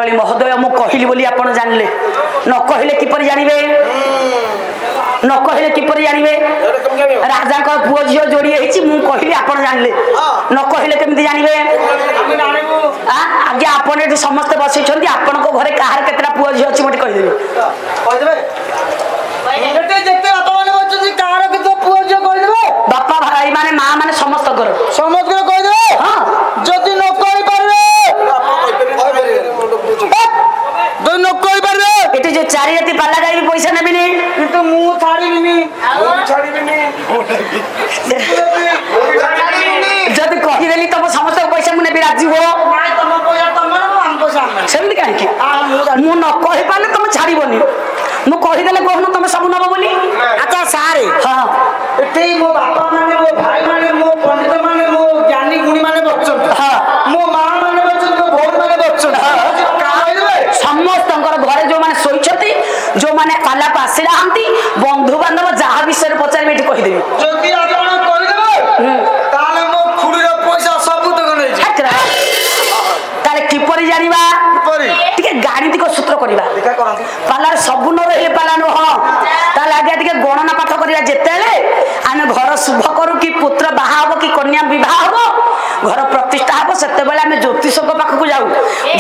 मंडली महोदय मु कहली बोली आपण जानले न कहले किपर जानबे न कहले किपर जानबे राजा का पुओ झियो जोड़ी हेछि मु कहली आपण जानले न कहले केमति जानबे आगे आपण एठी समस्त बसि छथि आपण को घरे काहर केतरा पुओ झियो अछि मते कहि देबे एते जते बापा माने बचछि काहर केतो पुओ झियो कहि देबे बापा भाई माने मां माने समस्त कहि देबे हां जति न कहि परबे दो न कहि परबे एठी जे चारि राती पाला गाई पैसा नेबिनी किंतु मु छाड़ीबिनी जदि कहि देली तब समस्त पैसा मु नेबी राजी हो नाइ तम पैसा तमर हम पैसा सेमति काहे कि मु न कहि पाले तुम छाड़ीबनी मु कहि देले कहनु तुम सब नब बोली अच्छा सारे हां एते मो बापा माने मो भाई माने मो पंडित माने मो ज्ञानी गुणी माने बचन हां मो मां माने बचन मो भौर माने बचन समस्त घरे जो माने सोइछती जो माने पाला पासे रहंती बंधु बांधव जहा विषय पचार बेटी कहि देबी जदि आपण कहि देबे ताले मो खुड़ी रो पैसा सब तक नै छकरा ताले किपरि जानिबा किपरि टिके गाणितिक सूत्र करिबा देखा करंती पाला सब न रहे पाला न हां ताले आगे टिके गणना पाठ करिया जेतेले आमे घर शुभ करू कि पुत्र बाहा हो कि कन्या विवाह हो घर प्रतिष्ठा हो सेते बेले आमे ज्योतिष को पाख को जाऊ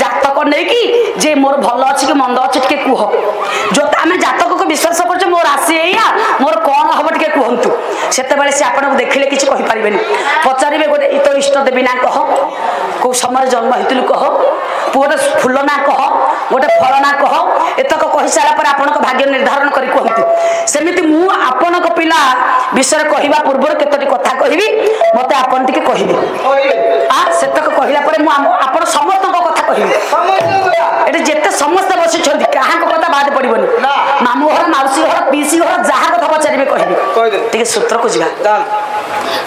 जातक नै कि जे मोर भलो अछि कि मंद अछि टिके कुह जो आमे जातक को विश्वास करछ मोर राशि एया मोर कोन हबो टिके कहंतु सेते बेले से आपण देखिले किछ कहि परिबेनी पचारिबे गोटे इतो इष्ट देवी ना कह को समय जन्म हितलु कह पुओर फूल ना कह गोटे फल ना कह एतक कहि सारा पर आपण को भाग्य निर्धारण करी कहंतु सेमिति मु आपण को पिला विषय कहिबा पूर्व केतोटी कथा कहिबी मते आपण टिके कहिबी आ सेतक कहिला पर मु आपण समस्त को कथा कहिबी एटे जेते समस्त बसि छथि काहा को कथा बाद पड़िबनी मामू घर माउसी घर पीसी घर जहा कथा पचारिबे कहिबी टिके सूत्र को जिबा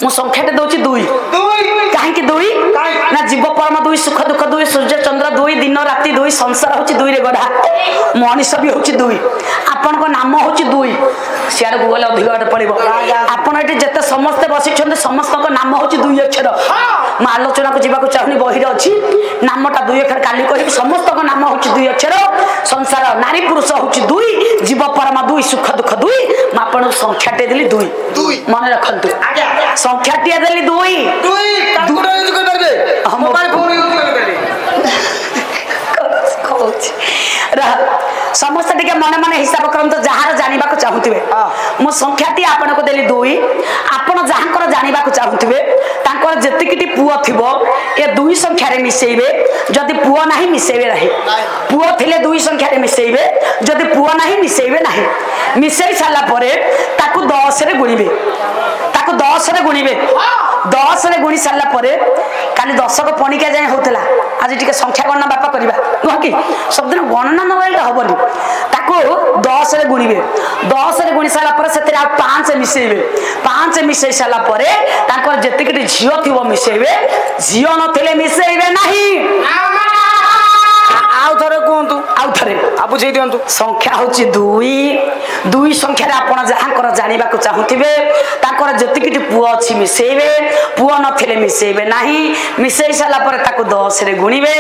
मु संख्याटे दउची 2 काहे कि 2 ना जीव परम 2 सुख दुख 2 सूर्य चंद्र 2 दिन राति 2 संसार होची 2 रे गढा मनीष भी होची 2 आपन को नाम होची 2 सियार गूगल अधिक बाटे पड़िबो आपन एटे जते समस्त बसि छथि समस्त को नाम होची 2 अक्षर म आलोचना को जिबा को चाहनी बहिर अछि नामटा 2 अक्षर काली कहि समस्त को नाम होची 2 अक्षर संसार नारी पुरुष होची 2 जीव परम 2 सुख दुख 2 म आपन संख्याटे देली 2 मन रखंतु संख्याटिया देली 2 कैलकुलेटर यूज कर परबे मोबाइल फोन यूज कर परबे समस्त टिके मने मने हिसाब करंतो जहार जानिबा को चाहुतिबे मो संख्याटी आपन को देली 2 आपन जहांकर जानिबा को चाहुतिबे तांकर जतिकिटी पुओ थिबो ए 2 संख्या रे मिसेइबे जदि पुओ नाही मिसेइबे नाही पुओ थिले 2 संख्या रे मिसेइबे जदि पुओ नाही मिसेइबे नाही मिसेइ साला परे ताकू 10 रे गुणिबे ताकू 10 रे गुणिबे 10 रे गुणी साला परे काली 10 को पणिका जाय होतला आज टिके संख्या गणना बापा करबा नुह कि सब दिन गणना न होइले हबनी ताको 10 रे गुणिबे 10 रे गुणी साला पर सेते 5 मिसेइबे 5 मिसेइ साला परे ताकर जतिकटी झियो थिबो मिसेइबे झियो न थिले मिसेइबे नाही आउ थरे कोंतु आउ थरे आ बुझै दियंतु संख्या होची 2 संख्या रे आपण जहां कर जानिबा को चाहुथिबे ताकर जतिकटी पुओ अछि मिसेइबे पुओ न थिले मिसेइबे नाही मिसेइ साला पर ताको 10 रे गुणिबे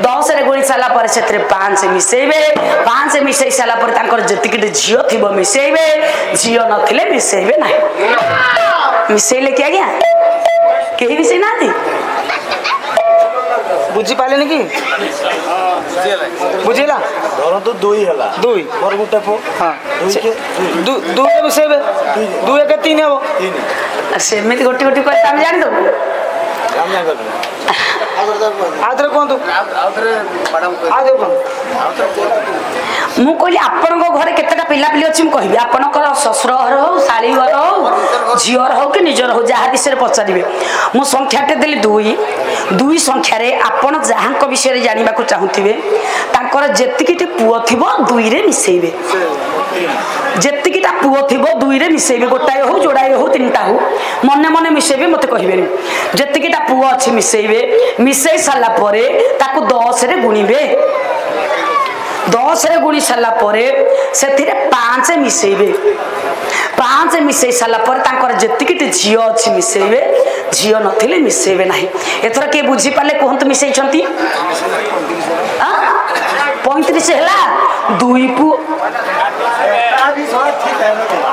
10 रे गुणी साला पर सेते 5 मिसेइबे 5 मिसेइ साला पर ताकर जतिकटी झियो थिबो मिसेइबे झियो न थिले मिसेइबे नाही मिसेइले क्या गया केही मिसेइ नाथि बुझी पाले नि कि बुझिला धरो तो 2 हला 2 मोर गुटे पो हां 2 के 2 के मिसेबे 2 के 3 हेबो 3 सेमिति गोटी गोटी कर हम जानि दो हम जानि दो आदर कोंतु आदर मैडम आदर कोन मु कहली आपण को घरे केतेटा पिला पिली अछि मु कहबी आपण को ससुर घर हो साली घर हो झियर हो कि निजर हो जहा विषय पचारिबे मु संख्याटे देली 2 संख्या रे आपण जहां को विषय जानिबा को चाहुथिबे तांकर जेतिकिटी पुओ थिबो 2 रे मिसेइबे जेतिकिटा पुओ थिबो 2 रे मिसेइबे गोटाय हो जोड़ाय हो तीनटा हो मने मने मिसेइबे मते कहिबेनी जेतिकिटा पुओ अछि मिसेइबे मिसेइ साला परे ताकू 10 रे गुणिबे 10 रे गुणी साला परे सेथिरे 5 मिसेइबे 5 मिसेइ साला पर तांकर जेतिकिटी झियो अछि मिसेइबे झियो नथिले मिसेइबे नाही एथरा के बुझी पाले कोहंत मिसेइ छंती 35 ହେଲା 2 ପୁଅ भी सब ठीक है